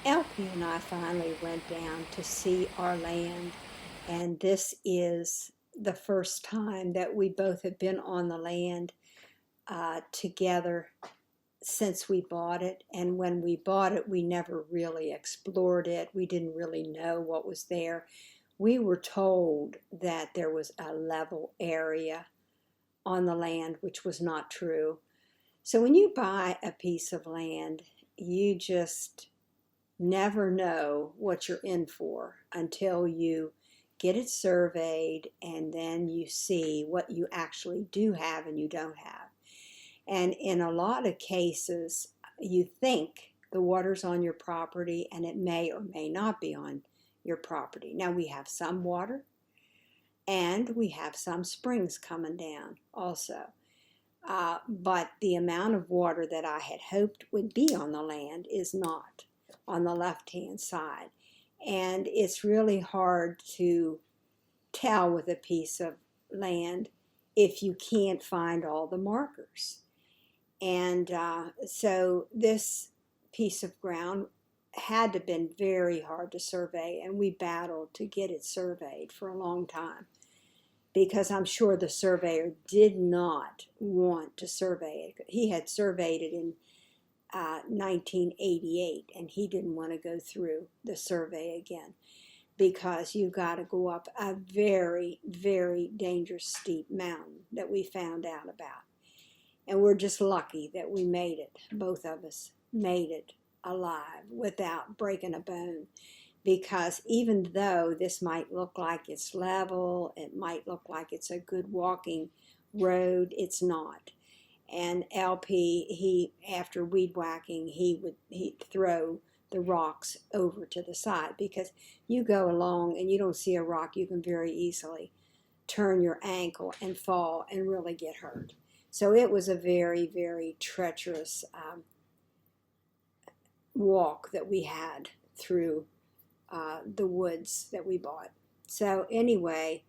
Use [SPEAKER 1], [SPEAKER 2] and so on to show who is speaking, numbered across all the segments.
[SPEAKER 1] LP and I finally went down to see our land, and this is the first time that we both have been on the land together since we bought it. And when we bought it, we never really explored it. We didn't really know what was there. We were told that there was a level area on the land, which was not true. So when you buy a piece of land, you just never know what you're in for until you get it surveyed and then you see what you actually do have and you don't have. And in a lot of cases, you think the water's on your property and it may or may not be on your property. Now, we have some water and we have some springs coming down also. But the amount of water that I had hoped would be on the land is not on the left-hand side. And it's really hard to tell with a piece of land if you can't find all the markers. And so this piece of ground had to have been very hard to survey, and we battled to get it surveyed for a long time because I'm sure the surveyor did not want to survey it. He had surveyed it in 1988, and he didn't want to go through the survey again because you've got to go up a very, very dangerous steep mountain that we found out about. And we're just lucky that we made it. Both of us made it alive without breaking a bone. Because even though this might look like it's level, it might look like it's a good walking road, it's not. And LP, after weed whacking, he'd throw the rocks over to the side because you go along and you don't see a rock, you can very easily turn your ankle and fall and really get hurt. So it was a very, very treacherous walk that we had through the woods that we bought. So anyway,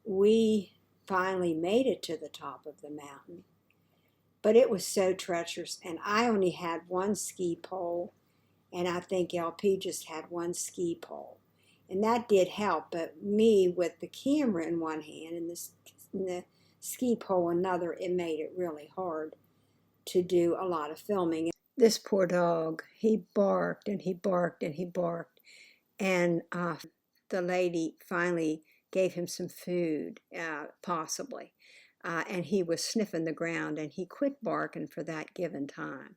[SPEAKER 1] we finally made it to the top of the mountain, but it was so treacherous, and I only had one ski pole, and I think LP just had one ski pole, and that did help. But me with the camera in one hand and the ski pole another, it made it really hard to do a lot of filming. This poor dog, he barked and he barked and he barked. And the lady finally gave him some food, possibly. And he was sniffing the ground and he quit barking for that given time.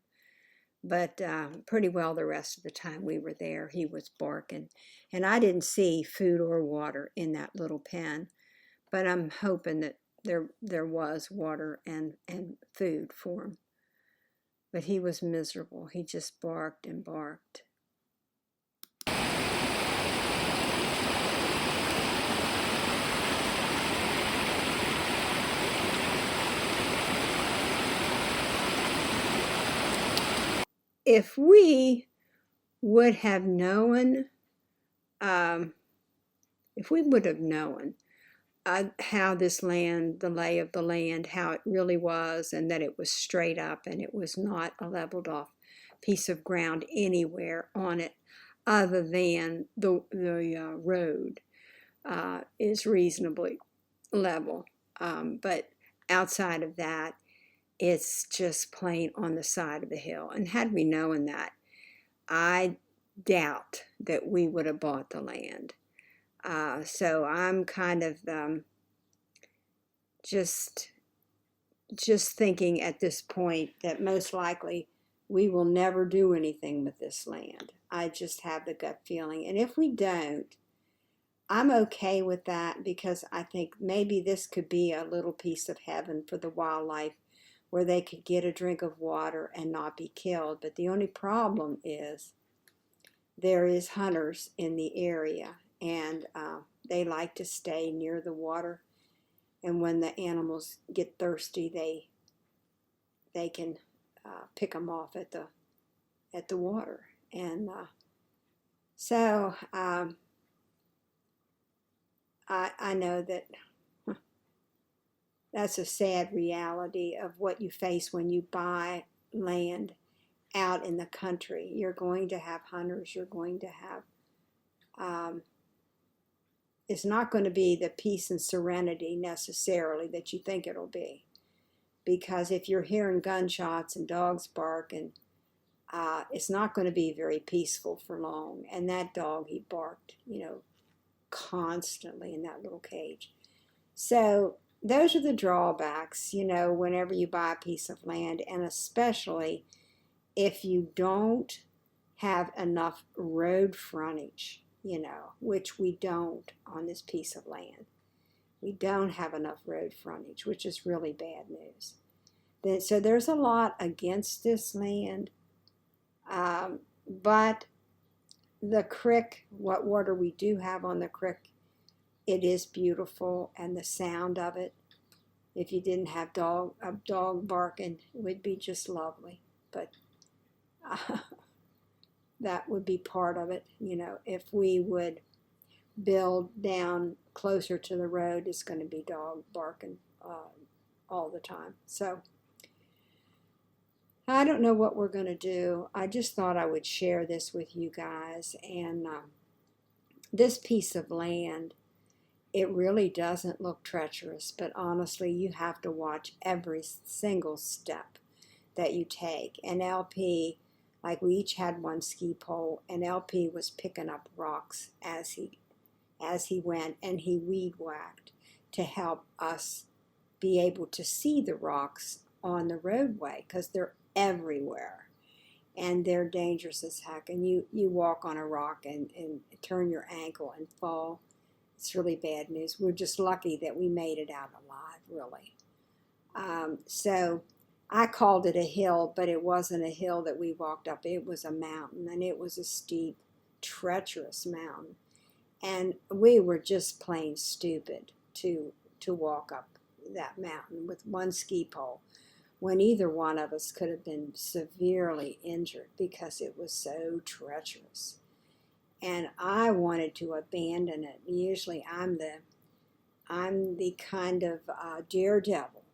[SPEAKER 1] But pretty well the rest of the time we were there, he was barking. And I didn't see food or water in that little pen. But I'm hoping that there was water and food for him. But he was miserable. He just barked and barked. If we would have known, if we would have known how this land, the lay of the land, how it really was, and that it was straight up and it was not a leveled off piece of ground anywhere on it other than the road is reasonably level. But outside of that, it's just plain on the side of the hill. And had we known that, I doubt that we would have bought the land. So I'm kind of just thinking at this point that most likely we will never do anything with this land. I just have the gut feeling. And if we don't, I'm okay with that because I think maybe this could be a little piece of heaven for the wildlife where they could get a drink of water and not be killed. But the only problem is there is hunters in the area, and they like to stay near the water. And when the animals get thirsty, they can pick them off at the water. And so I know that that's a sad reality of what you face when you buy land out in the country. You're going to have hunters. You're going to have, it's not going to be the peace and serenity necessarily that you think it'll be. Because if you're hearing gunshots and dogs bark, and it's not going to be very peaceful for long. And that dog, he barked, constantly in that little cage. So those are the drawbacks, whenever you buy a piece of land, and especially if you don't have enough road frontage, which we don't on this piece of land. We don't have enough road frontage, which is really bad news. So there's a lot against this land, but the creek, what water we do have on the creek, it is beautiful, and the sound of it, if you didn't have a dog barking, it would be just lovely. But that would be part of it. If we would build down closer to the road, it's going to be dog barking all the time. So I don't know what we're going to do. I just thought I would share this with you guys. And this piece of land, it really doesn't look treacherous, but honestly, you have to watch every single step that you take. And LP, like, we each had one ski pole, and LP was picking up rocks as he went, and he weed whacked to help us be able to see the rocks on the roadway, because they're everywhere and they're dangerous as heck. And you walk on a rock and turn your ankle and fall. It's really bad news. We're just lucky that we made it out alive, really. So I called it a hill, but it wasn't a hill that we walked up. It was a mountain, and it was a steep, treacherous mountain. And we were just plain stupid to walk up that mountain with one ski pole, when either one of us could have been severely injured because it was so treacherous. And I wanted to abandon it. Usually I'm the kind of daredevil.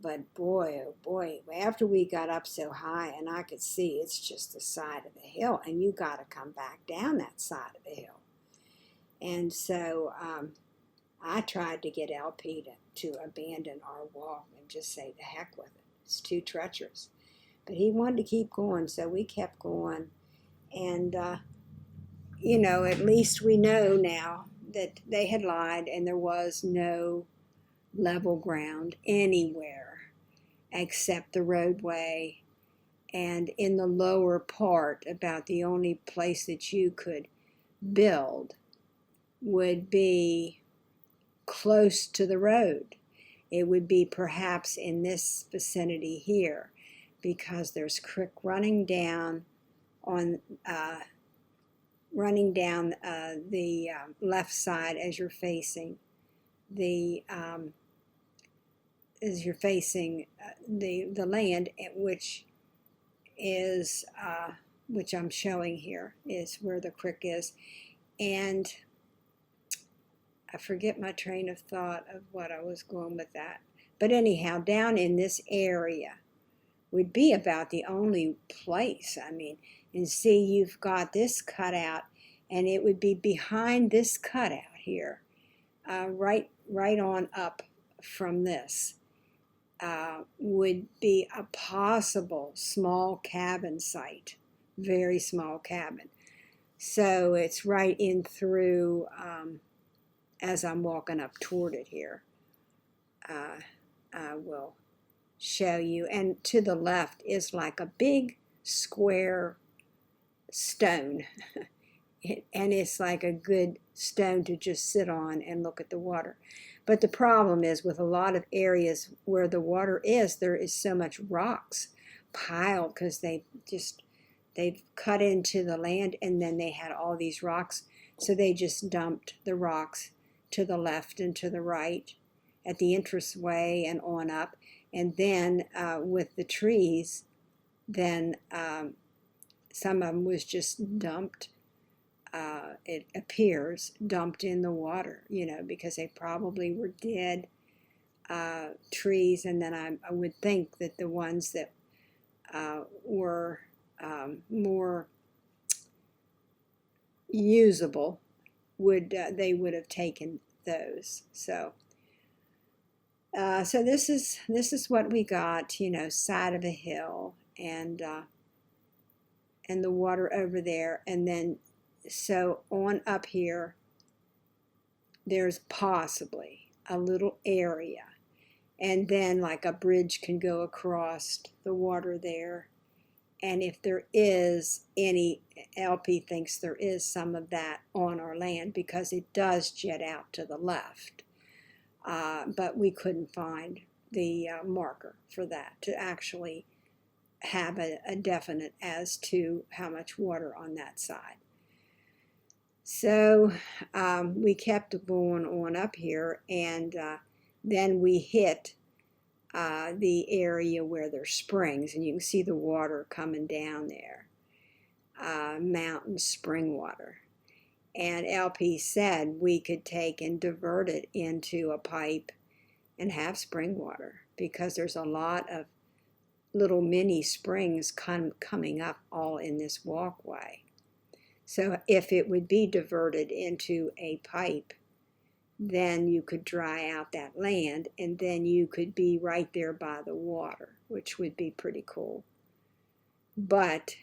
[SPEAKER 1] But boy, oh boy, after we got up so high and I could see it's just the side of the hill, and you got to come back down that side of the hill. And so I tried to get LP to abandon our walk and just say the heck with it. It's too treacherous. But he wanted to keep going, so we kept going. And, at least we know now that they had lied, and there was no level ground anywhere except the roadway. And in the lower part, about the only place that you could build would be close to the road. It would be perhaps in this vicinity here, because there's creek running down on the left side as you're facing the the land, which is which I'm showing here is where the creek is. And I forget my train of thought of what I was going with that. But anyhow, down in this area would be about the only place. I mean, and see, you've got this cutout, and it would be behind this cutout here, right on up from this, would be a possible small cabin site, very small cabin. So it's right in through, as I'm walking up toward it here. I will show you. And to the left is like a big square stone. And it's like a good stone to just sit on and look at the water. But the problem is, with a lot of areas where the water is, there is so much rocks piled, because they've cut into the land, and then they had all these rocks. So they just dumped the rocks to the left and to the right at the entranceway and on up. And then with the trees, then some of them was just dumped. It appears dumped in the water, because they probably were dead trees. And then I would think that the ones that were more usable, they would have taken those. So this is what we got, you know, side of a hill, and the water over there, and then so on up here there's possibly a little area, and then like a bridge can go across the water there. And if there is any, LP thinks there is some of that on our land because it does jet out to the left. But we couldn't find the marker for that to actually have a definite as to how much water on that side. So we kept going on up here, and then we hit the area where there's springs, and you can see the water coming down there, mountain spring water. And LP said we could take and divert it into a pipe and have spring water, because there's a lot of little mini springs coming up all in this walkway. So if it would be diverted into a pipe, then you could dry out that land, and then you could be right there by the water, which would be pretty cool. But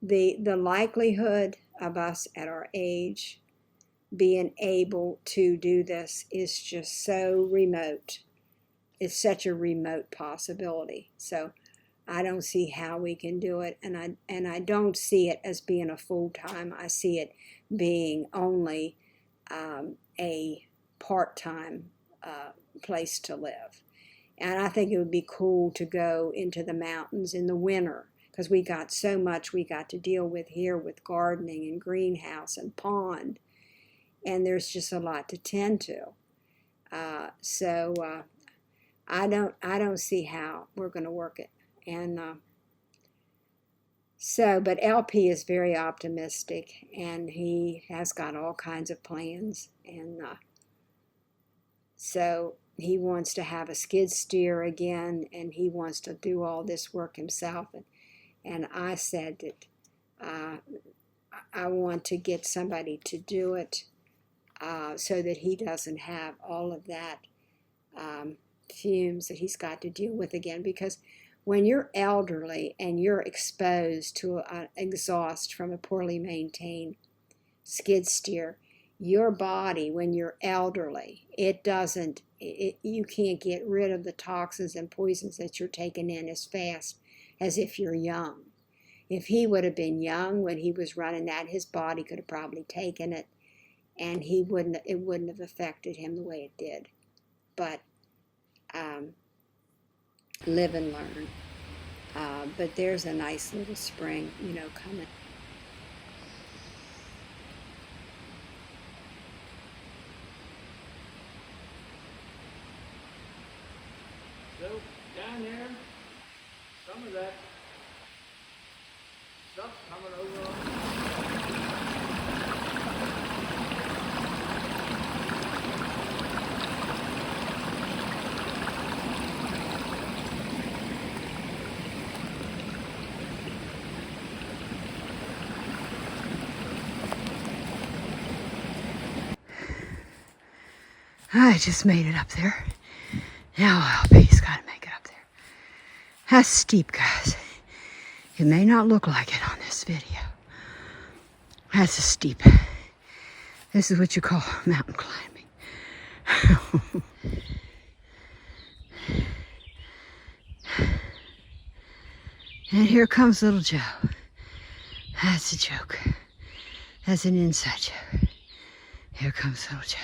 [SPEAKER 1] the likelihood of us at our age being able to do this is just so remote. It's such a remote possibility. So I don't see how we can do it, and I don't see it as being a full-time. I see it being only a part-time place to live. And I think it would be cool to go into the mountains in the winter, because we got so much we got to deal with here with gardening and greenhouse and pond, and there's just a lot to tend to. So I don't see how we're going to work it. And but LP is very optimistic, and he has got all kinds of plans, and so he wants to have a skid steer again, and he wants to do all this work himself. And I said that I want to get somebody to do it so that he doesn't have all of that fumes that he's got to deal with again, because when you're elderly and you're exposed to exhaust from a poorly maintained skid steer, your body, when you're elderly, you can't get rid of the toxins and poisons that you're taking in as fast as if you're young. If he would have been young when he was running that, his body could have probably taken it, and it wouldn't have affected him the way it did. But live and learn. But there's a nice little spring, you know, coming.
[SPEAKER 2] So down there, some of that stuff's coming over on.
[SPEAKER 1] I just made it up there. Now LP's got to make it up there. That's steep, guys. It may not look like it on this video. That's a steep. This is what you call mountain climbing. And here comes little Joe. That's a joke. That's an inside joke. Here comes little Joe.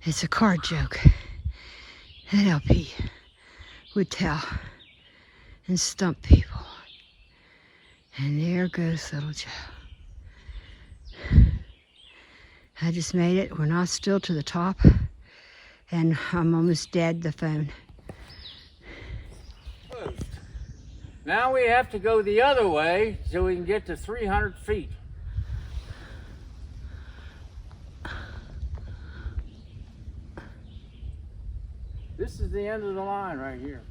[SPEAKER 1] It's a card joke that LP would tell and stump people. And there goes little Joe. I just made it. We're not still to the top, and I'm almost dead, the phone.
[SPEAKER 2] Now we have to go the other way so we can get to 300 feet. This is the end of the line right here.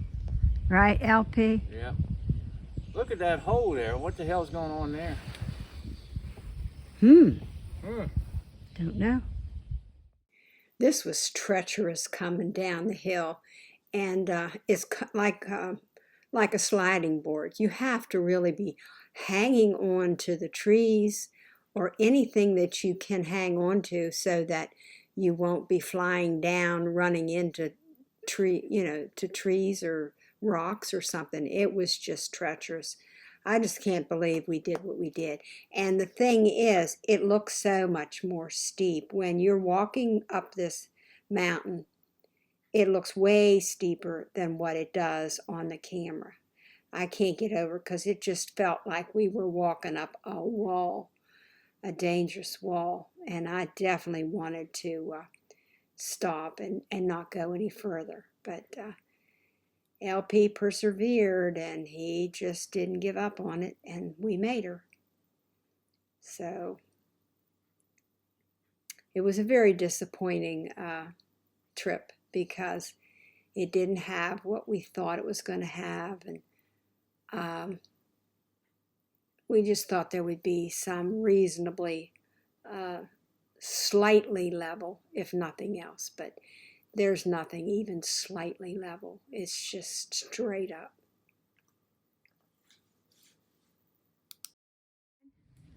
[SPEAKER 1] Right, LP?
[SPEAKER 2] Yep. Look at that hole there. What the hell's going on there?
[SPEAKER 1] Hmm.
[SPEAKER 2] Hmm.
[SPEAKER 1] Don't know. This was treacherous coming down the hill, and it's like a sliding board. You have to really be hanging on to the trees or anything that you can hang on to so that you won't be flying down, running into to trees or rocks or something. It was just treacherous. I just can't believe we did what we did. And the thing is, it looks so much more steep. When you're walking up this mountain, it looks way steeper than what it does on the camera. I can't get over because it just felt like we were walking up a wall, a dangerous wall. And I definitely wanted to stop and not go any further. But LP persevered and he just didn't give up on it, and we made her. So it was a very disappointing trip because it didn't have what we thought it was going to have, and we just thought there would be some reasonably slightly level, if nothing else, but there's nothing even slightly level. It's just straight up.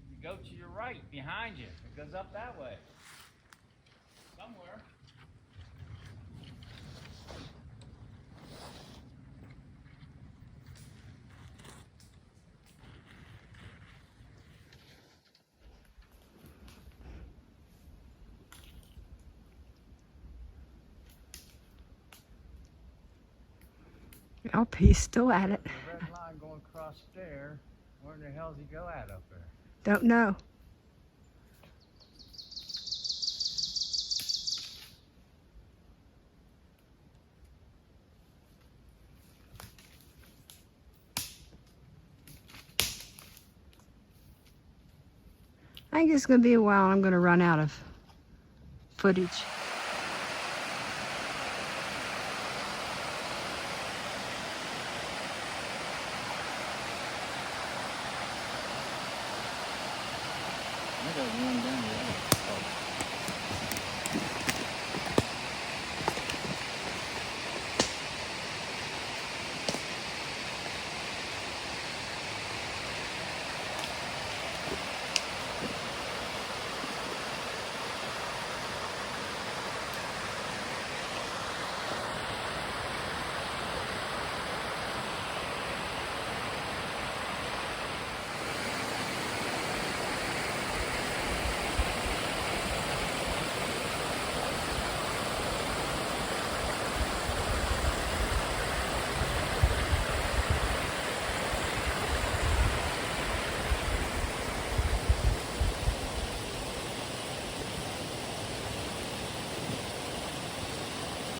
[SPEAKER 2] You go to your right, behind you. It goes up that way. Somewhere.
[SPEAKER 1] LP's still at it.
[SPEAKER 2] The red line going across there. Where in the hell does he go at up there?
[SPEAKER 1] Don't know. I think it's going to be a while. I'm going to run out of footage.
[SPEAKER 2] I got one down